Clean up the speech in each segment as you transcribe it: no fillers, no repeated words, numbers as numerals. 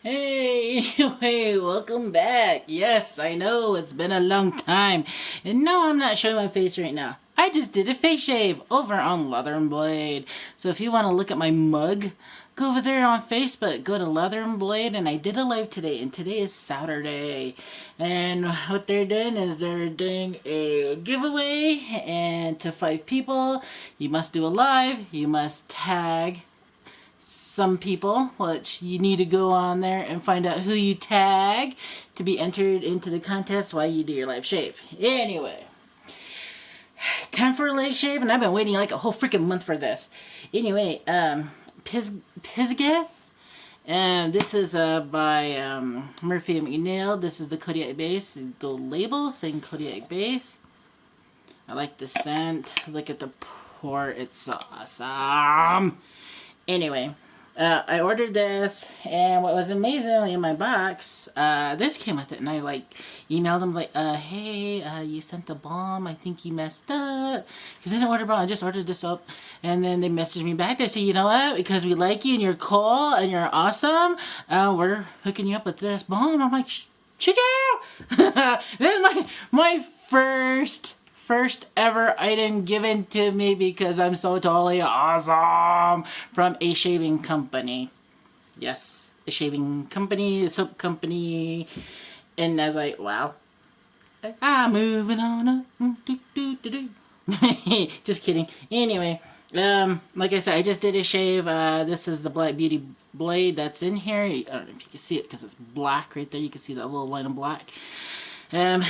Hey, anyway, welcome back. Yes, I know it's been a long time. And no, I'm not showing my face right now. I just did a face shave over on Leather and Blade. So if you want to look at my mug, go over there on Facebook. Go to Leather and Blade, and I did a live today, and today is Saturday. And what they're doing is they're doing a giveaway, and to 5 people, you must do a live, you must tag some people, which you need to go on there and find out who you tag to be entered into the contest while you do your live shave. Anyway, time for a leg shave, and I've been waiting like a whole freaking month for this. Anyway, Pisgah. And this is by Murphy and McNeil. This is the Kodiak base. Gold label saying Kodiak base. I like the scent. Look at the pour. It's awesome. Anyway, I ordered this, and what was amazing in my box, this came with it, and I emailed them hey, you sent a bomb. I think you messed up because I didn't order bomb. I just ordered this up, and then they messaged me back. They said, you know what? Because we like you and you're cool and you're awesome, we're hooking you up with this bomb. I'm like, shit yeah! This is my first ever item given to me because I'm so totally awesome from a shaving company. Yes, a shaving company, a soap company. And I was like, wow. I'm moving on up. Just kidding. Anyway, like I said, I just did a shave. This is the Black Beauty blade that's in here. I don't know if you can see it because it's black right there. You can see that little line of black. And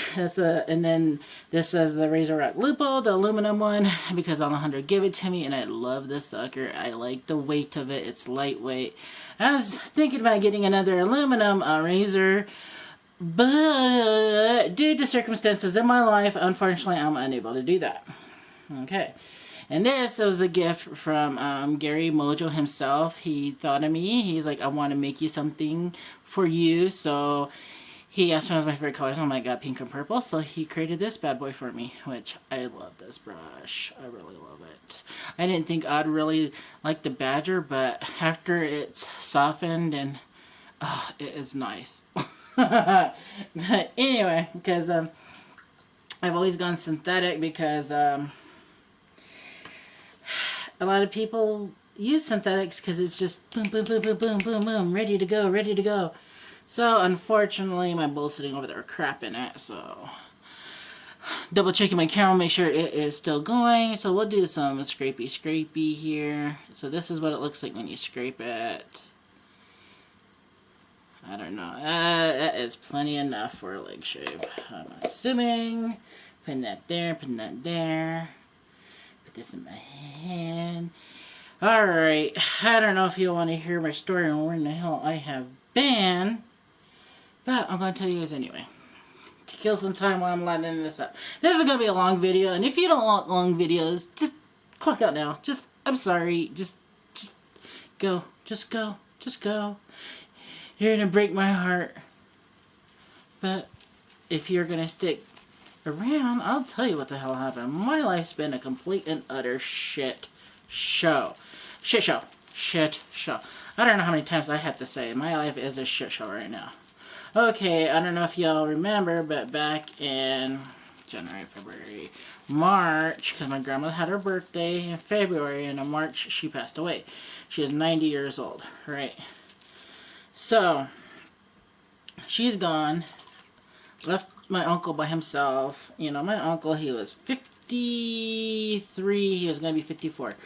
then this is the Razor Rock Lupo, the aluminum one, because Alejandro gave it to me, and I love this sucker. I like the weight of it. It's lightweight. I was thinking about getting another aluminum razor, but due to circumstances in my life, unfortunately, I'm unable to do that. Okay. And this was a gift from Gary Mojo himself. He thought of me. He's like, I want to make you something for you. So he asked me what was my favorite colors. I'm like, got pink and purple. So he created this bad boy for me, which I love this brush. I really love it. I didn't think I'd really like the Badger, but after it's softened and it is nice. But anyway, because I've always gone synthetic because a lot of people use synthetics because it's just boom, boom, boom, boom, boom, boom, boom, ready to go, ready to go. So unfortunately, my bowl's sitting over there crapping it, so double checking my camera, make sure it is still going. So we'll do some scrapey here. So this is what it looks like when you scrape it. I don't know. That is plenty enough for a leg shave, I'm assuming. Putting that there, putting that there. Put this in my hand. Alright, I don't know if you want to hear my story on where in the hell I have been. But I'm going to tell you guys anyway. To kill some time while I'm lining this up. This is going to be a long video. And if you don't want long videos, just click out now. I'm sorry. Just go. Just go. Just go. You're going to break my heart. But if you're going to stick around, I'll tell you what the hell happened. My life's been a complete and utter shit show. Shit show. Shit show. I don't know how many times I have to say it. My life is a shit show right now. Okay, I don't know if y'all remember, but back in January, February, March, because my grandma had her birthday in February, and in March she passed away. She is 90 years old, right? So, she's gone, left my uncle by himself. You know, my uncle, he was 53, he was going to be 54,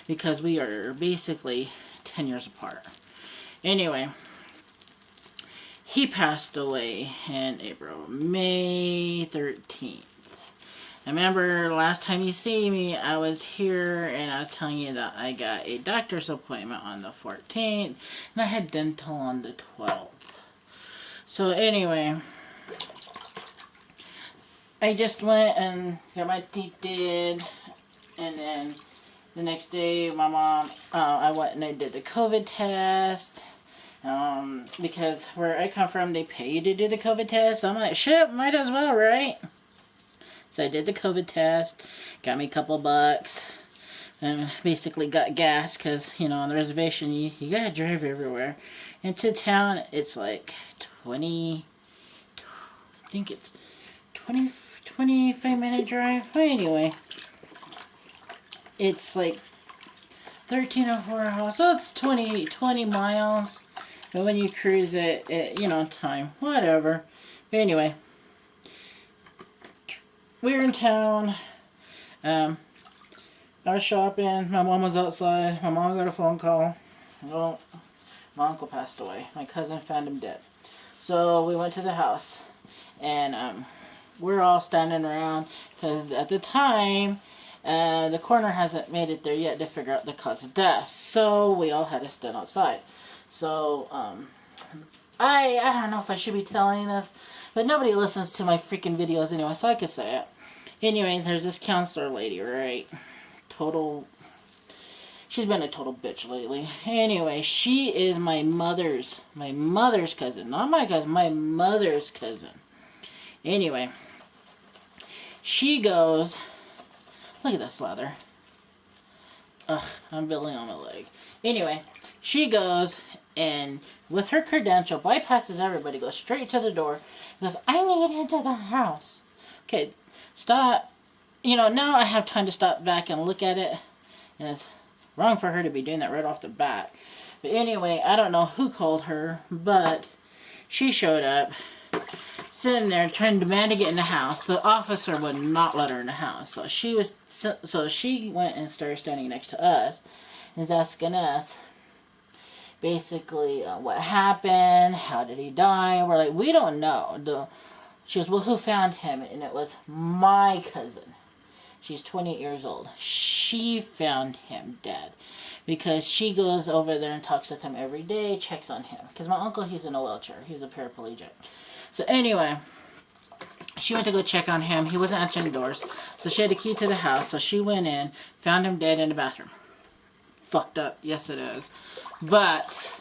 because we are basically 10 years apart. Anyway, he passed away in April, May 13th. I remember last time you see me, I was here and I was telling you that I got a doctor's appointment on the 14th and I had dental on the 12th. So anyway, I just went and got my teeth did, and then the next day my mom, I went and I did the COVID test. Because where I come from, they pay you to do the COVID test. So I'm like, shit, might as well, right? So I did the COVID test, got me a couple bucks and basically got gas because, you know, on the reservation you gotta drive everywhere. Into town it's like 20, I think it's 20, 25-minute drive. But anyway, it's like 1304 hours, so it's 20 miles. But when you cruise it, you know, time, whatever. But anyway, we were in town. I was shopping. My mom was outside. My mom got a phone call. Well, my uncle passed away. My cousin found him dead. So we went to the house. And we're all standing around because at the time, the coroner hasn't made it there yet to figure out the cause of death. So we all had to stand outside. So I don't know if I should be telling this, but nobody listens to my freaking videos anyway, so I could say it. Anyway, there's this counselor lady, right? She's been a total bitch lately. Anyway, she is my mother's cousin. Not my cousin, my mother's cousin. Anyway, she goes, look at this leather. Ugh, I'm building on my leg. Anyway, she goes and with her credential, bypasses everybody, goes straight to the door, goes, I need into the house. Okay, stop. You know, now I have time to stop back and look at it. And it's wrong for her to be doing that right off the bat. But anyway, I don't know who called her, but she showed up, sitting there trying to demand to get in the house. The officer would not let her in the house. So she went and started standing next to us and was asking us basically what happened, how did he die. We're like, we don't know. She goes, well, who found him? And it was my cousin. She's 28 years old. She found him dead because she goes over there and talks with him every day, checks on him. Because my uncle, he's in a wheelchair. He's a paraplegic. So anyway, she went to go check on him. He wasn't answering the doors. So she had a key to the house. So she went in, found him dead in the bathroom. Fucked up. Yes, it is. But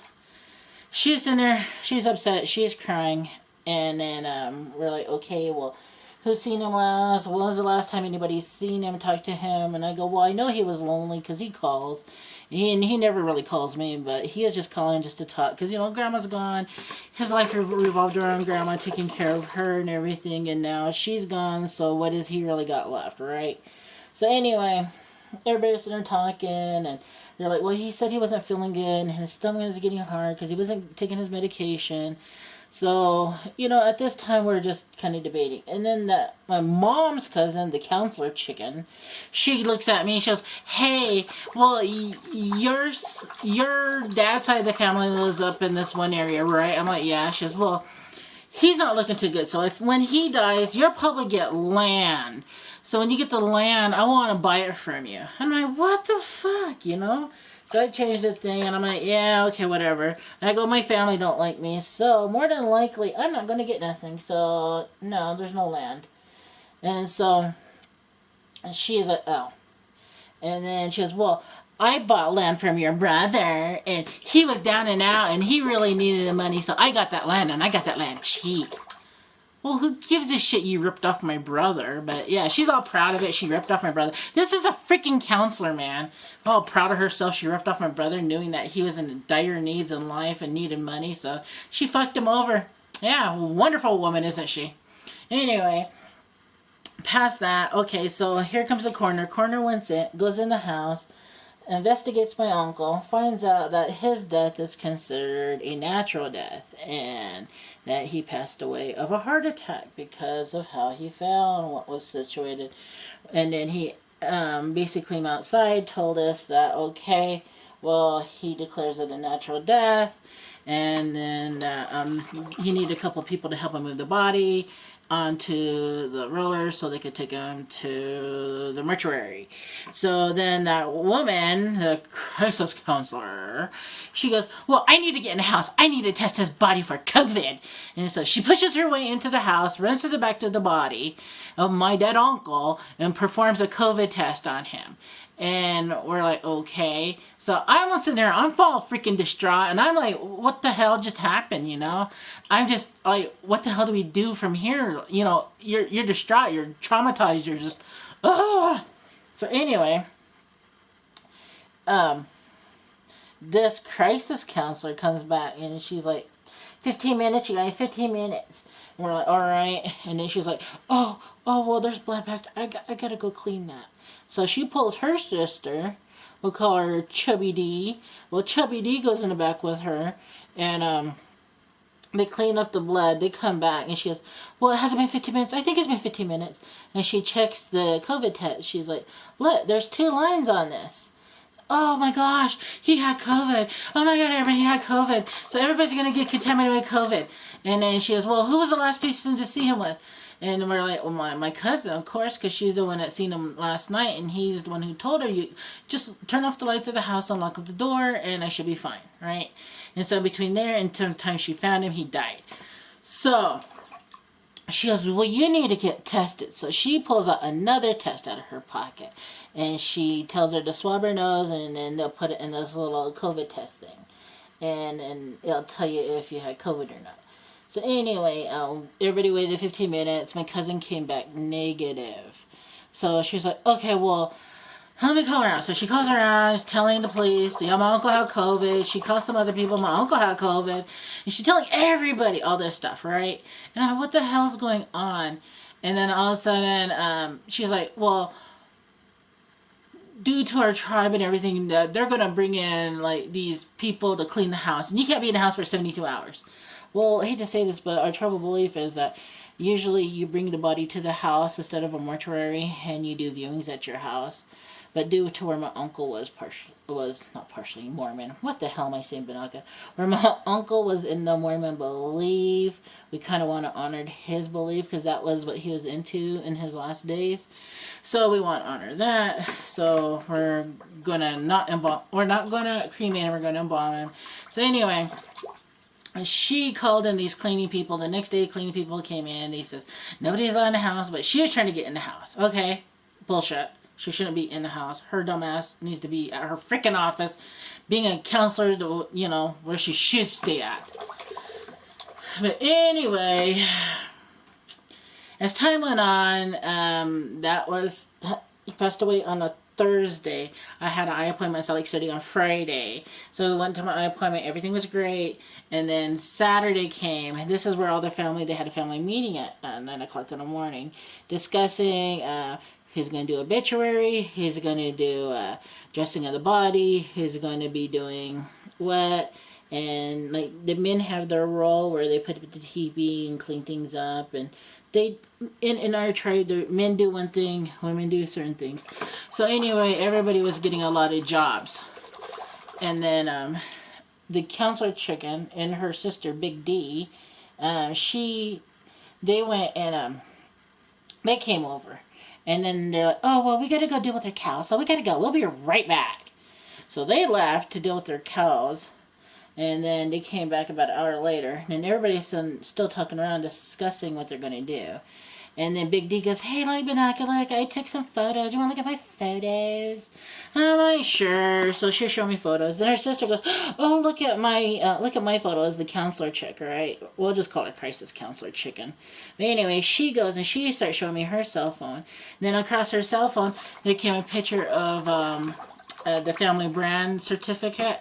she's in there. She's upset. She's crying. And then we're like, okay, well, who's seen him last? When was the last time anybody's seen him, talked to him? And I go, well, I know he was lonely because he calls. And he never really calls me, but he was just calling just to talk. Because, you know, Grandma's gone. His life revolved around Grandma, taking care of her and everything. And now she's gone, so what has he really got left, right? So anyway, everybody's sitting there talking, and they're like, well, he said he wasn't feeling good, and his stomach was getting hard because he wasn't taking his medication. So, you know, at this time, we're just kind of debating. And then my mom's cousin, the counselor chicken, she looks at me and she goes, hey, well, your dad's side of the family lives up in this one area, right? I'm like, yeah. She goes, well, he's not looking too good. So when he dies, you'll probably get land. So when you get the land, I want to buy it from you. I'm like, what the fuck, you know? So I changed the thing, and I'm like, yeah, okay, whatever. And I go, my family don't like me, so more than likely, I'm not going to get nothing. So, no, there's no land. And so, she is like, oh. And then she goes, well, I bought land from your brother, and he was down and out, and he really needed the money, so I got that land, and I got that land cheap. Well, who gives a shit you ripped off my brother? But yeah, she's all proud of it. She ripped off my brother. This is a freaking counselor, man. All proud of herself. She ripped off my brother knowing that he was in dire needs in life and needed money. So she fucked him over. Yeah, wonderful woman, isn't she? Anyway, past that. Okay, so here comes the coroner. Coroner goes in the house, investigates my uncle, finds out that his death is considered a natural death, and that he passed away of a heart attack because of how he fell and what was situated. And then he basically came outside, told us that, okay, well, he declares it a natural death, and then he needed a couple of people to help him move the body onto the roller so they could take him to the mortuary. So then that woman, the crisis counselor, she goes, well, I need to get in the house. I need to test his body for COVID. And so she pushes her way into the house, runs to the back to the body of my dead uncle, and performs a COVID test on him. And we're like, okay. So I'm sitting there, I'm all freaking distraught, and I'm like, what the hell just happened, you know? I'm just like, what the hell do we do from here? You know, you're distraught, you're traumatized, you're just, ugh. So anyway, this crisis counselor comes back and she's like, 15 minutes, you guys, 15 minutes. And we're like, all right. And then she's like, oh, well, there's blood back there. I gotta go clean that. So she pulls her sister. We'll call her Chubby D. Well, Chubby D goes in the back with her. And, they clean up the blood. They come back and she goes, well, it hasn't been 15 minutes. I think it's been 15 minutes. And she checks the COVID test. She's like, look, there's 2 lines on this. Oh my gosh, he had COVID. Oh my god, everybody, he had COVID. So everybody's going to get contaminated with COVID. And then she goes, well, who was the last person to see him with? And we're like, well, my cousin, of course, because she's the one that seen him last night. And he's the one who told her, you just turn off the lights of the house, unlock up the door, and I should be fine, right? And so between there and the time she found him, he died. So she goes, well, you need to get tested. So she pulls out another test out of her pocket. And she tells her to swab her nose, and then they'll put it in this little COVID test thing. And it'll tell you if you had COVID or not. So anyway, everybody waited 15 minutes. My cousin came back negative. So she was like, okay, well, let me call her out. So she calls around, is telling the police, yeah, my uncle had COVID. She calls some other people, my uncle had COVID. And she's telling everybody all this stuff, right? And I'm like, what the hell's going on? And then all of a sudden, she's like, well, due to our tribe and everything, they're going to bring in, like, these people to clean the house. And you can't be in the house for 72 hours. Well, I hate to say this, but our tribal belief is that usually you bring the body to the house instead of a mortuary, and you do viewings at your house. But due to where my uncle was not partially Mormon. What the hell am I saying, Banaka? Where my uncle was in the Mormon belief, we kind of want to honor his belief because that was what he was into in his last days. So we want to honor that. So we're gonna not gonna cremate him. We're gonna embalm him. So anyway, she called in these cleaning people. The next day, cleaning people came in. They says nobody's allowed in the house, but she was trying to get in the house. Okay, bullshit. She shouldn't be in the house. Her dumbass needs to be at her freaking office, being a counselor, where she should stay at. But anyway, as time went on, he passed away on a Thursday. I had an eye appointment at Salt Lake City on Friday. So we went to my eye appointment. Everything was great. And then Saturday came. This is where all the family, they had a family meeting at 9 o'clock in the morning, discussing he's going to do obituary, he's going to do dressing of the body, he's going to be doing what, and like the men have their role where they put up the TV and clean things up, and they in our tribe, the men do one thing, women do certain things. So anyway, everybody was getting a lot of jobs, and then the counselor chicken and her sister Big D, they went and they came over. And then they're like, oh, well, we got to go deal with their cows. So we got to go. We'll be right back. So they left to deal with their cows. And then they came back about an hour later. And everybody's still talking around discussing what they're going to do. And then Big D goes, hey, like, Binocular, I took some photos. You want to look at my photos? I'm like, sure. So she showed me photos. Then her sister goes, oh, look at my photos, the counselor chick, right? We'll just call her crisis counselor chicken. But anyway, she goes and she starts showing me her cell phone. And then across her cell phone, there came a picture of the family brand certificate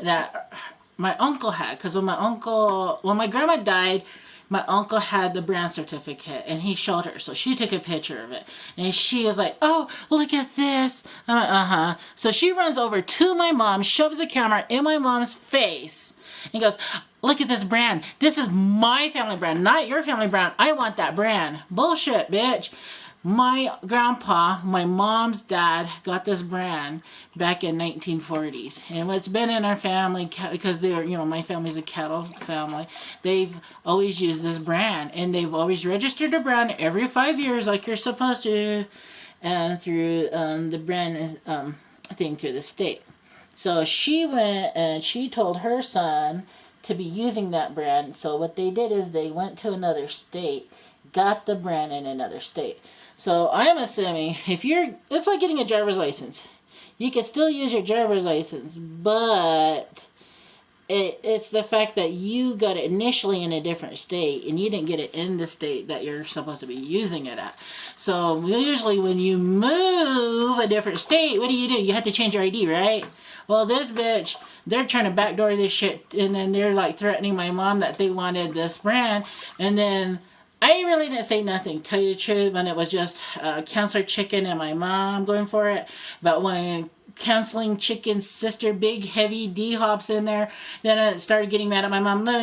that my uncle had. Because when my grandma died, my uncle had the brand certificate, and he showed her. So she took a picture of it. And she was like, oh, look at this. I'm like, uh-huh. So she runs over to my mom, shoves the camera in my mom's face, and goes, look at this brand. This is my family brand, not your family brand. I want that brand. Bullshit, bitch. My grandpa, my mom's dad, got this brand back in 1940s. And it's been in our family, because my family's a cattle family, they've always used this brand. And they've always registered a brand every 5 years like you're supposed to, through the brand thing through the state. So she went and she told her son to be using that brand. So what they did is they went to another state, got the brand in another state. So I'm assuming it's like getting a driver's license. You can still use your driver's license, but It's the fact that you got it initially in a different state and you didn't get it in the state that you're supposed to be using it at. So usually when you move a different state, what do? You have to change your ID, right? Well, this bitch, they're trying to backdoor this shit, and then they're like threatening my mom that they wanted this brand, and then I really didn't say nothing, tell you the truth, when it was just Counselor Chicken and my mom going for it. But when Counseling Chicken's sister, Big Heavy D, hops in there, then I started getting mad at my mom. No,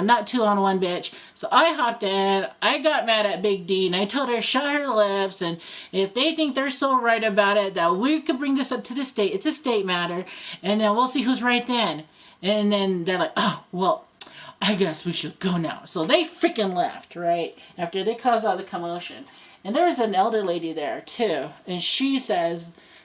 not 2 on 1, bitch. So I hopped in, I got mad at Big D, and I told her shut her lips, and if they think they're so right about it, that we could bring this up to the state, it's a state matter, and then we'll see who's right then. And then they're like, oh, well, I guess we should go now. So they freaking left, right? After they caused all the commotion. And there was an elder lady there, too. And she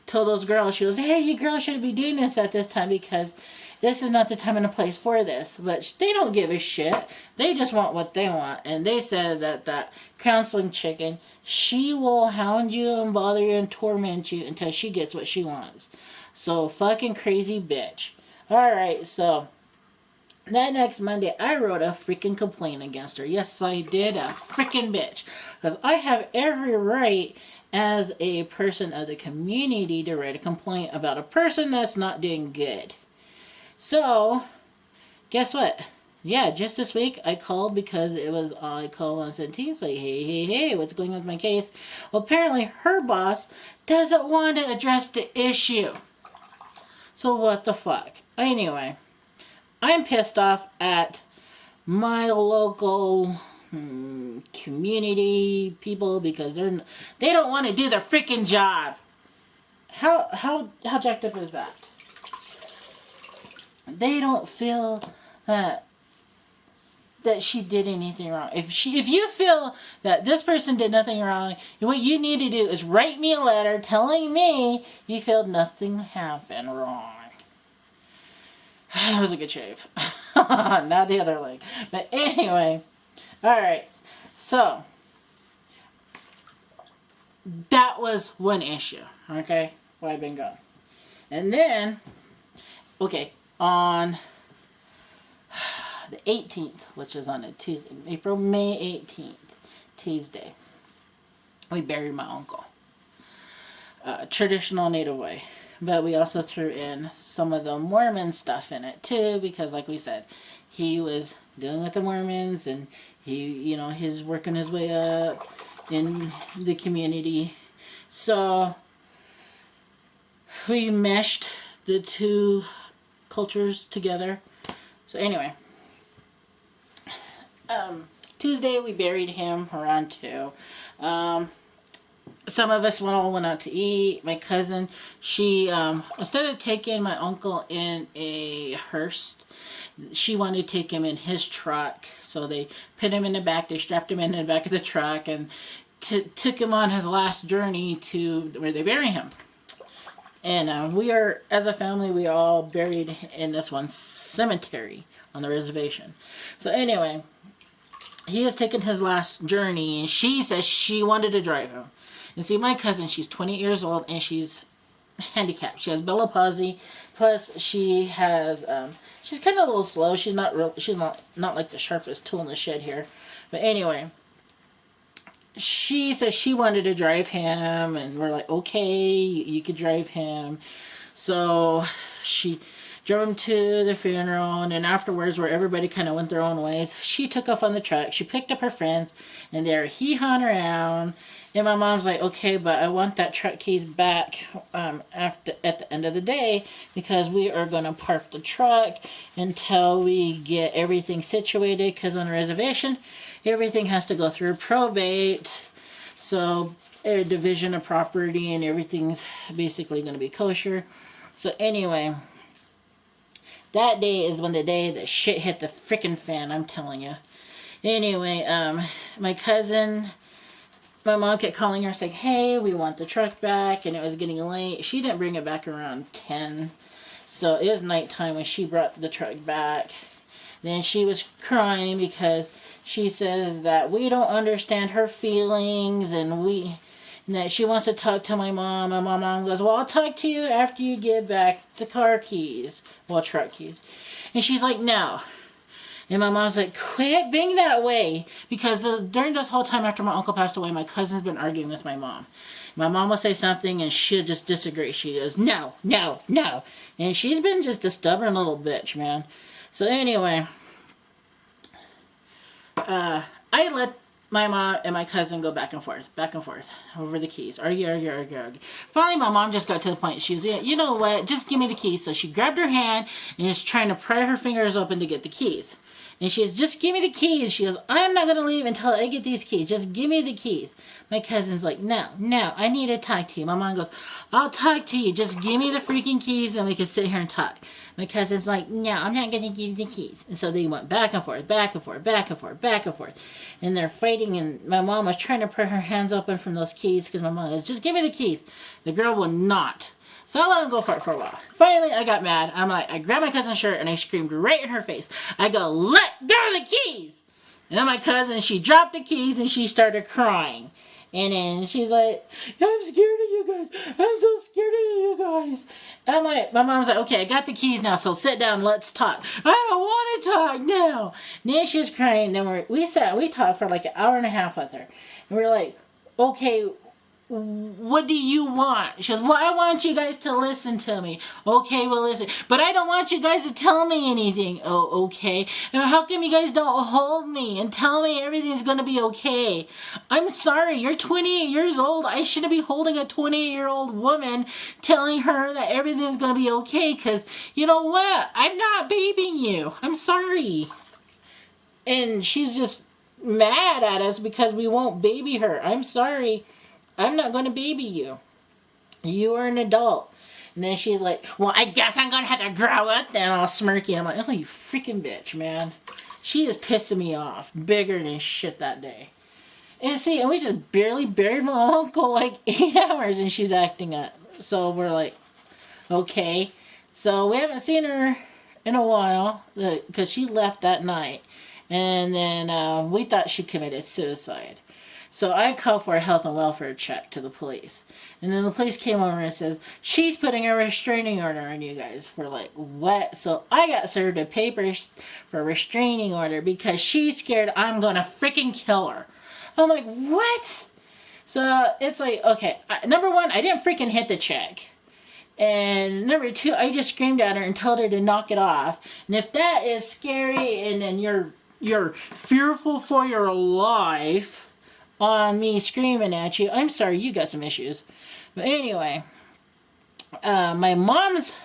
told those girls, she goes, hey, you girls shouldn't be doing this at this time because this is not the time and the place for this. But they don't give a shit. They just want what they want. And they said that Counseling Chicken, she will hound you and bother you and torment you until she gets what she wants. So fucking crazy bitch. Alright, so that next Monday, I wrote a freaking complaint against her. Yes, I did. A freaking bitch. Because I have every right as a person of the community to write a complaint about a person that's not doing good. So, guess what? Yeah, just this week I called because I called on 17, like, hey, what's going on with my case? Well, apparently her boss doesn't want to address the issue. So what the fuck? Anyway, I'm pissed off at my local community people because they don't want to do their freaking job. How jacked up is that? They don't feel that she did anything wrong. If you feel that this person did nothing wrong, what you need to do is write me a letter telling me you feel nothing happened wrong. It was a good shave. Not the other leg. But anyway, alright. So, that was one issue. Okay? Why I've been gone. And then, okay, on the 18th, which is on a Tuesday, May 18th, Tuesday, we buried my uncle. Traditional Native way. But we also threw in some of the Mormon stuff in it too, because like we said, he was dealing with the Mormons and he's working his way up in the community. So we meshed the two cultures together. So anyway, Tuesday we buried him around 2. Some of us all went out to eat. My cousin, she, instead of taking my uncle in a hearse, she wanted to take him in his truck. So they put him in the back, they strapped him in the back of the truck, and took him on his last journey to where they bury him. And we are, as a family, we are all buried in this one cemetery on the reservation. So anyway, he has taken his last journey, and she says she wanted to drive him. And see, my cousin, she's 20 years old, and she's handicapped. She has Bella palsy, plus she has, she's kind of a little slow. She's not like the sharpest tool in the shed here. But anyway, she says she wanted to drive him, and we're like, okay, you could drive him. So she drove him to the funeral, and then afterwards, where everybody kind of went their own ways, she took off on the truck. She picked up her friends, and they're hee-hawing around. And my mom's like, okay, but I want that truck keys back at the end of the day, because we are going to park the truck until we get everything situated, because on the reservation, everything has to go through probate. So a division of property and everything's basically going to be kosher. So anyway, that day is when the day that shit hit the frickin' fan, I'm telling you. Anyway, my cousin, my mom kept calling her saying, hey, we want the truck back, and it was getting late. She didn't bring it back around 10. So it was nighttime when she brought the truck back. Then she was crying because she says that we don't understand her feelings, and and that she wants to talk to my mom. And my mom goes, well, I'll talk to you after you give back the car keys. Well, truck keys. And she's like, no. And my mom's like, quit being that way. Because during this whole time after my uncle passed away, my cousin's been arguing with my mom. My mom will say something and she'll just disagree. She goes, no, no, no. And she's been just a stubborn little bitch, man. So anyway, I let my mom and my cousin go back and forth over the keys. Argue. Finally, my mom just got to the point. She was, you know what, just give me the keys. So she grabbed her hand and is trying to pry her fingers open to get the keys. And she goes, just give me the keys. She goes, I'm not going to leave until I get these keys. Just give me the keys. My cousin's like, no, I need to talk to you. My mom goes, I'll talk to you. Just give me the freaking keys and we can sit here and talk. My cousin's like, no, I'm not going to give you the keys. And so they went back and forth. And they're fighting, and my mom was trying to put her hands open from those keys because my mom goes, just give me the keys. The girl will not. So I let him go for it for a while. Finally, I got mad. I grabbed my cousin's shirt and I screamed right in her face. I go, let go of the keys! And then my cousin, she dropped the keys and she started crying. And then she's like, I'm scared of you guys. I'm so scared of you guys. And my mom's like, okay, I got the keys now, so sit down, let's talk. I don't want to talk now. And then she was crying. Then we talked for like an hour and a half with her. And we're like, okay, what do you want? She goes, well, I want you guys to listen to me. Okay, well, listen. But I don't want you guys to tell me anything. Oh, okay. And how come you guys don't hold me and tell me everything's going to be okay? I'm sorry. You're 28 years old. I shouldn't be holding a 28-year-old woman telling her that everything's going to be okay because, you know what? I'm not babying you. I'm sorry. And she's just mad at us because we won't baby her. I'm sorry. I'm not going to baby you. You are an adult. And then she's like, well, I guess I'm going to have to grow up then, all smirky. I'm like, oh, you freaking bitch, man. She is pissing me off bigger than shit that day. And see, and we just barely buried my uncle like 8 hours and she's acting up. So we're like, okay. So we haven't seen her in a while because she left that night. And then we thought she committed suicide. So I called for a health and welfare check to the police. And then the police came over and says, she's putting a restraining order on you guys. We're like, what? So I got served a paper for a restraining order because she's scared I'm going to freaking kill her. I'm like, what? So it's like, okay, number one, I didn't freaking hit the check. And number two, I just screamed at her and told her to knock it off. And if that is scary and then you're fearful for your life on me screaming at you, I'm sorry, you got some issues. But anyway, my mom's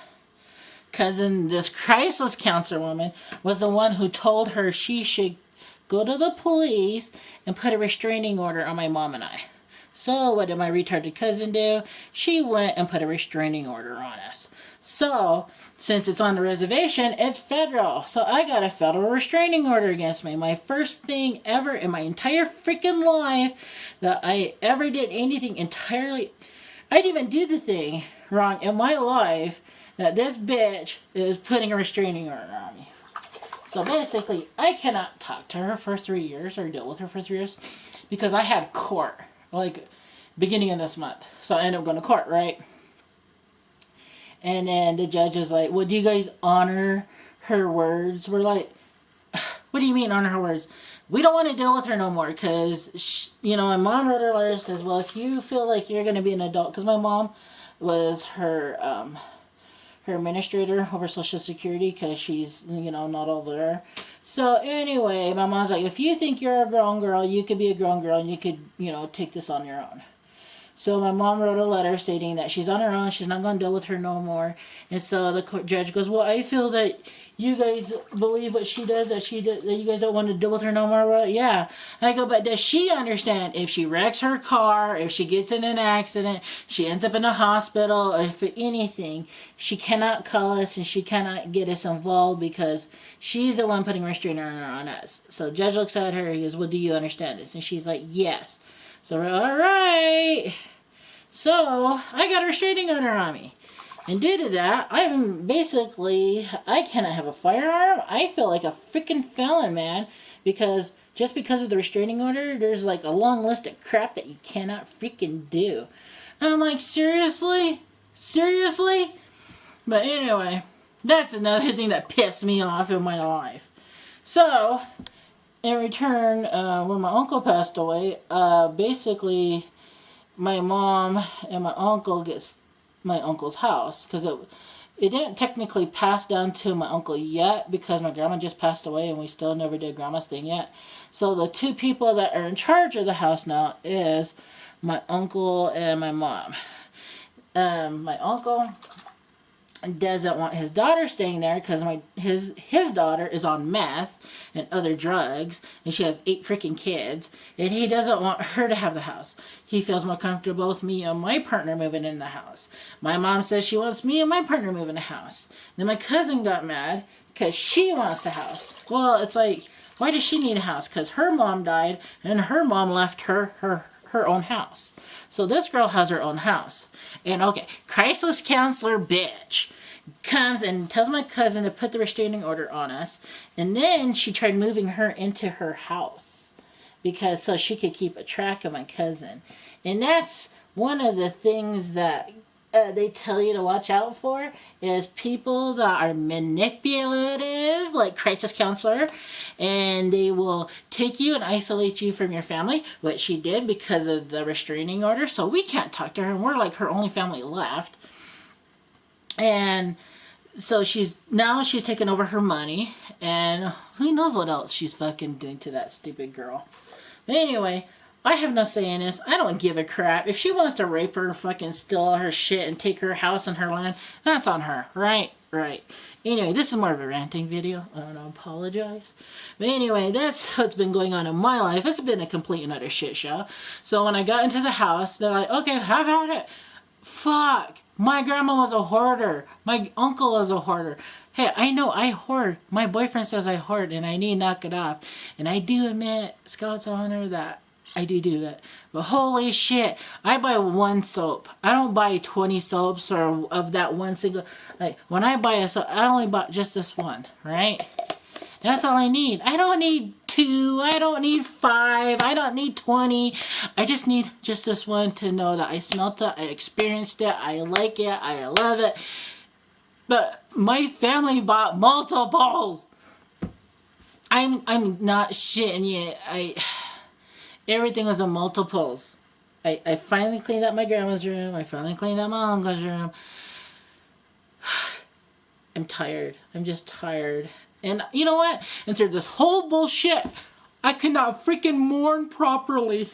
cousin, this crisis counselor woman, was the one who told her she should go to the police and put a restraining order on my mom and I. So what did my retarded cousin do? She went and put a restraining order on us. So, since it's on the reservation, it's federal. So I got a federal restraining order against me. My first thing ever in my entire freaking life that I ever did anything entirely... I didn't even do the thing wrong in my life that this bitch is putting a restraining order on me. So basically, I cannot talk to her for 3 years or deal with her for 3 years because I had court, like, beginning of this month. So I ended up going to court, right? And then the judge is like, well, do you guys honor her words? We're like, what do you mean honor her words? We don't want to deal with her no more because, my mom wrote her letter and says, well, if you feel like you're going to be an adult, because my mom was her administrator over Social Security because she's, not all there. So anyway, my mom's like, if you think you're a grown girl, you could be a grown girl and you could, take this on your own. So my mom wrote a letter stating that she's on her own, she's not going to deal with her no more. And so the judge goes, well, I feel that you guys believe what she does, that you guys don't want to deal with her no more. Well, yeah. I go, but does she understand if she wrecks her car, if she gets in an accident, she ends up in a hospital, or if anything, she cannot call us and she cannot get us involved because she's the one putting a restraining order on us. So the judge looks at her, he goes, well, do you understand this? And she's like, yes. So we're all right. So I got a restraining order on me. And due to that, I cannot have a firearm. I feel like a freaking felon, man. Because just because of the restraining order, there's like a long list of crap that you cannot freaking do. And I'm like, seriously? Seriously? But anyway, that's another thing that pissed me off in my life. So, in return, when my uncle passed away, basically my mom and my uncle gets my uncle's house because it didn't technically pass down to my uncle yet because my grandma just passed away and we still never did grandma's thing yet. So the two people that are in charge of the house now is my uncle and my mom. My uncle doesn't want his daughter staying there because his daughter is on meth and other drugs and she has 8 freaking kids and he doesn't want her to have the house. He feels more comfortable with me and my partner moving in the house. My mom says she wants me and my partner moving in the house. Then my cousin got mad because she wants the house. Well, it's like, why does she need a house? Because her mom died and her mom left her own house. So this girl has her own house. And okay, crisis counselor bitch comes and tells my cousin to put the restraining order on us. And then she tried moving her into her house because so she could keep a track of my cousin. And that's one of the things that they tell you to watch out for is people that are manipulative, like crisis counselor, and they will take you and isolate you from your family, which she did because of the restraining order. So we can't talk to her, and we're like her only family left. And so she's taken over her money, and who knows what else she's fucking doing to that stupid girl. But anyway, I have no say in this. I don't give a crap. If she wants to rape her, fucking steal all her shit and take her house and her land, that's on her. Right. Anyway, this is more of a ranting video. I don't apologize. But anyway, that's what's been going on in my life. It's been a complete and utter shit show. So when I got into the house, they're like, okay, how about it? Fuck. My grandma was a hoarder. My uncle was a hoarder. Hey, I know I hoard. My boyfriend says I hoard and I need to knock it off. And I do admit, Scout's honor, that I do that. But holy shit, I buy one soap. I don't buy 20 soaps or of that one single. Like, when I buy a soap, I only bought just this one, right? That's all I need. I don't need 2. I don't need 5. I don't need 20. I just need just this one to know that I smelt it, I experienced it, I like it, I love it. But my family bought multiples. I'm not shitting you. Everything was in multiples. I finally cleaned up my grandma's room. I finally cleaned up my uncle's room. I'm tired. I'm just tired. And you know what? And through this whole bullshit, I could not freaking mourn properly.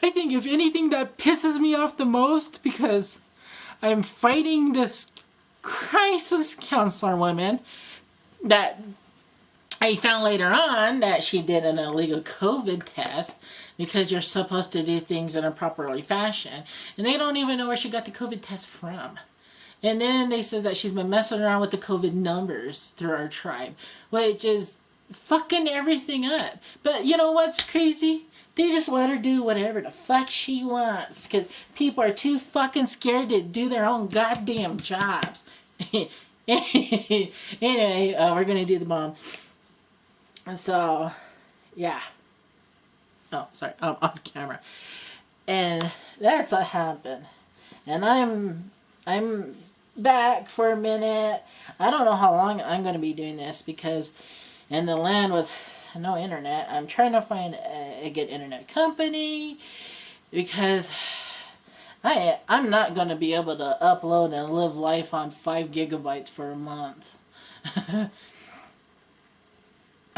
I think if anything that pisses me off the most, because I'm fighting this crisis counselor woman that I found later on that she did an illegal COVID test because you're supposed to do things in a properly fashion. And they don't even know where she got the COVID test from. And then they says that she's been messing around with the COVID numbers through our tribe, which is fucking everything up. But you know what's crazy? They just let her do whatever the fuck she wants because people are too fucking scared to do their own goddamn jobs. Anyway, we're going to do the bomb. So, yeah. Oh, sorry. I'm off camera. And that's what happened. And I'm back for a minute. I don't know how long I'm going to be doing this because in the land with no internet, I'm trying to find a good internet company because I'm not going to be able to upload and live life on 5 gigabytes for a month.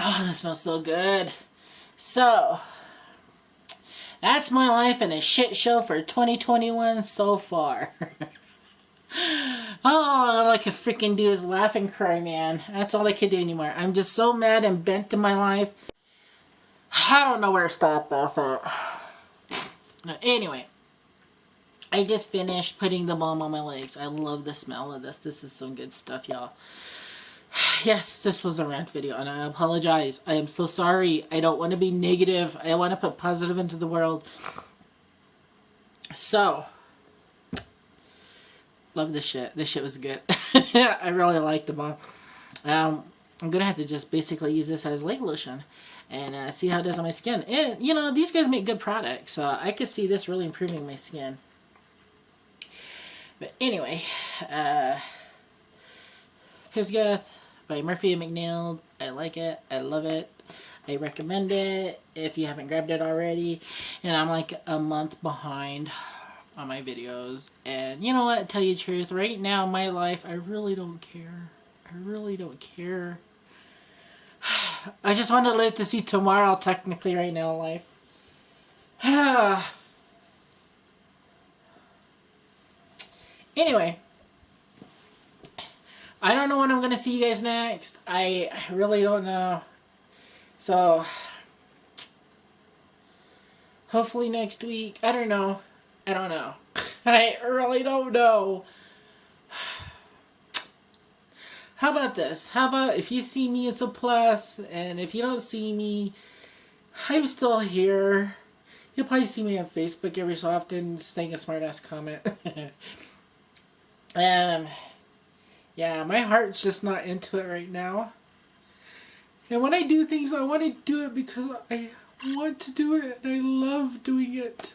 Oh, that smells so good. So, that's my life in a shit show for 2021 so far. All I can freaking do is laugh and cry, man. That's all I can do anymore. I'm just so mad and bent in my life. I don't know where to stop off at. Anyway, I just finished putting the balm on my legs. I love the smell of this. This is some good stuff, y'all. Yes, this was a rant video, and I apologize. I am so sorry. I don't want to be negative. I want to put positive into the world. So, Love this shit. This shit was good. I really liked them all. I'm gonna have to just basically use this as leg lotion and see how it does on my skin. And you know, these guys make good products, so I could see this really improving my skin. But anyway, Pisgah by Murphy and McNeil. I like it. I love it. I recommend it if you haven't grabbed it already. And I'm like a month behind on my videos. And you know what? To tell you the truth, right now in my life, I really don't care. I really don't care. I just want to live to see tomorrow, technically, right now in life. Anyway, I don't know when I'm going to see you guys next. I really don't know. So, hopefully next week. I don't know. I don't know. I really don't know. How about this? How about if you see me, it's a plus, and if you don't see me, I'm still here. You'll probably see me on Facebook every so often, saying a smart-ass comment. Yeah, my heart's just not into it right now. And when I do things, I want to do it because I want to do it, and I love doing it.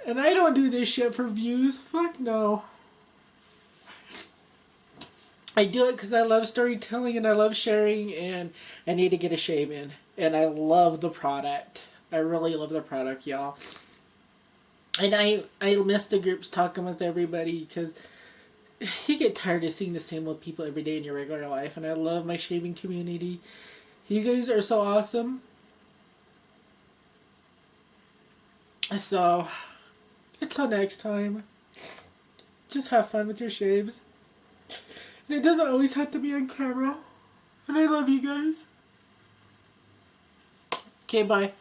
And I don't do this shit for views. Fuck no. I do it because I love storytelling and I love sharing, and I need to get a shave in. And I love the product. I really love the product, y'all. And I miss the groups talking with everybody because you get tired of seeing the same old people every day in your regular life. And I love my shaving community. You guys are so awesome. So, until next time, just have fun with your shaves. And it doesn't always have to be on camera. And I love you guys. Okay, bye.